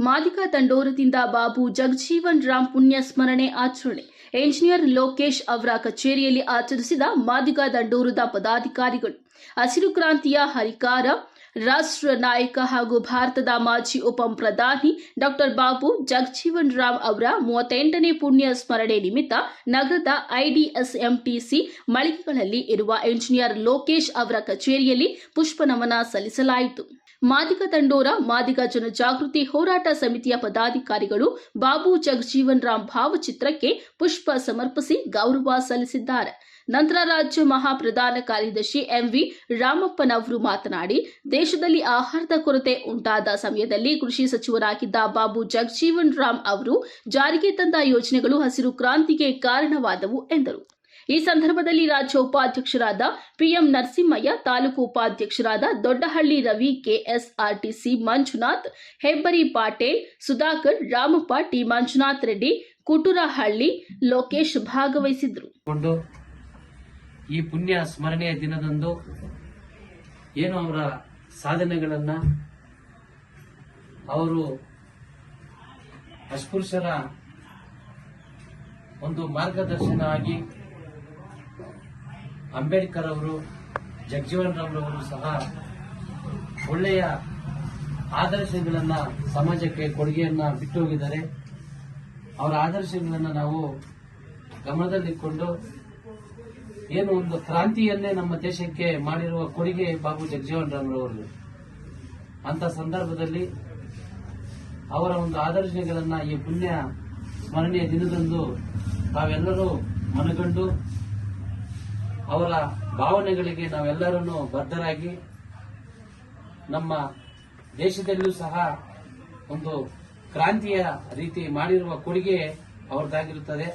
ಮಾದಿಗ ದಂಡೋರದಿಂದ ಬಾಬು ಜಗಜೀವನ್ ರಾಮ್ ಪುಣ್ಯ ಸ್ಮರಣೆ ಆಚರಣೆ. ಎಂಜಿನಿಯರ್ ಲೋಕೇಶ್ ಅವರ ಕಚೇರಿಯಲ್ಲಿ ಆಚರಿಸಿದ ಮಾದಿಗ ದಂಡೋರದ ಪದಾಧಿಕಾರಿಗಳು. ಹಸಿರು ಕ್ರಾಂತಿಯ ಹರಿಕಾರ, ರಾಷ್ಟ್ರ ನಾಯಕ ಹಾಗೂ ಭಾರತದ ಮಾಜಿ ಉಪ ಪ್ರಧಾನಿ ಡಾ ಬಾಬು ಜಗಜೀವನ್ ರಾಮ್ ಅವರ 38ನೇ ಪುಣ್ಯ ಸ್ಮರಣೆ ನಿಮಿತ್ತ ನಗರದ ಐಡಿಎಸ್ಎಂಟಿಸಿ ಮಳಿಗೆಗಳಲ್ಲಿ ಇರುವ ಎಂಜಿನಿಯರ್ ಲೋಕೇಶ್ ಅವರ ಕಚೇರಿಯಲ್ಲಿ ಪುಷ್ಪ ನಮನ ಸಲ್ಲಿಸಲಾಯಿತು. ಮಾದಿಗ ದಂಡೋರ ಮಾದಿಗ ಜನಜಾಗೃತಿ ಹೋರಾಟ ಸಮಿತಿಯ ಪದಾಧಿಕಾರಿಗಳು ಬಾಬು ಜಗಜೀವನ್ ರಾಮ್ ಭಾವಚಿತ್ರಕ್ಕೆ ಪುಷ್ಪ ಸಮರ್ಪಿಸಿ ಗೌರವ ಸಲ್ಲಿಸಿದ್ದಾರೆ. ನಂತರ ರಾಜ್ಯ ಮಹಾಪ್ರಧಾನ ಕಾರ್ಯದರ್ಶಿ ಎಂವಿ ರಾಮಪ್ಪನವರು ಮಾತನಾಡಿ, ದೇಶದಲ್ಲಿ ಆಹಾರದ ಕೊರತೆ ಉಂಟಾದ ಸಮಯದಲ್ಲಿ ಕೃಷಿ ಸಚಿವರಾಗಿದ್ದ ಬಾಬು ಜಗಜೀವನ್ ರಾಮ್ ಅವರು ಜಾರಿಗೆ ತಂದ ಯೋಜನೆಗಳು ಹಸಿರು ಕ್ರಾಂತಿಗೆ ಕಾರಣವಾದವು ಎಂದರು. ಈ ಸಂದರ್ಭದಲ್ಲಿ ರಾಜ್ಯ ಉಪಾಧ್ಯಕ್ಷರಾದ ಪಿಎಂ ನರಸಿಂಹಯ್ಯ, ತಾಲೂಕು ಉಪಾಧ್ಯಕ್ಷರಾದ ದೊಡ್ಡಹಳ್ಳಿ ರವಿ, ಕೆಎಸ್ಆರ್ಟಿಸಿ ಮಂಜುನಾಥ್, ಹೆಬ್ಬರಿ ಪಾಟೇಲ್, ಸುಧಾಕರ್, ರಾಮಪ್ಪ, ಟಿ ಮಂಜುನಾಥ್ ರೆಡ್ಡಿ, ಕುಟುರಹಳ್ಳಿ, ಲೋಕೇಶ್ ಭಾಗವಹಿಸಿದ್ರು. ಈ ಪುಣ್ಯ ಸ್ಮರಣೆಯ ದಿನದಂದು ಏನು ಅವರ ಸಾಧನೆಗಳನ್ನ, ಅವರು ಅಸ್ಪೃಶ್ಯರ ಒಂದು ಮಾರ್ಗದರ್ಶನ ಆಗಿ ಅಂಬೇಡ್ಕರ್ ಅವರು, ಜಗಜೀವನ್ ರಾಮ್ ಅವರು ಸಹ ಒಳ್ಳೆಯ ಆದರ್ಶಗಳನ್ನ ಸಮಾಜಕ್ಕೆ ಕೊಡುಗೆಯನ್ನ ಬಿಟ್ಟು ಹೋಗಿದ್ದಾರೆ. ಅವರ ಆದರ್ಶಗಳನ್ನ ನಾವು ಗಮನದಲ್ಲಿಟ್ಟುಕೊಂಡು ಏನು ಒಂದು ಕ್ರಾಂತಿಯನ್ನೇ ನಮ್ಮ ದೇಶಕ್ಕೆ ಮಾಡಿರುವ ಕೊಡುಗೆ ಬಾಬು ಜಗಜೀವನ್ ರಾಮ್ ಅವರು. ಅಂತ ಸಂದರ್ಭದಲ್ಲಿ ಅವರ ಒಂದು ಆದರ್ಶಗಳನ್ನ ಈ ಪುಣ್ಯ ಸ್ಮರಣೆಯ ದಿನದಂದು ತಾವೆಲ್ಲರೂ ಮನಗಂಡು ಅವರ ಭಾವನೆಗಳಿಗೆ ನಾವೆಲ್ಲರೂ ಬದ್ಧರಾಗಿ ನಮ್ಮ ದೇಶದಲ್ಲೂ ಸಹ ಒಂದು ಕ್ರಾಂತಿಯ ರೀತಿ ಮಾಡಿರುವ ಕೊಡುಗೆ ಅವರದಾಗಿರುತ್ತದೆ.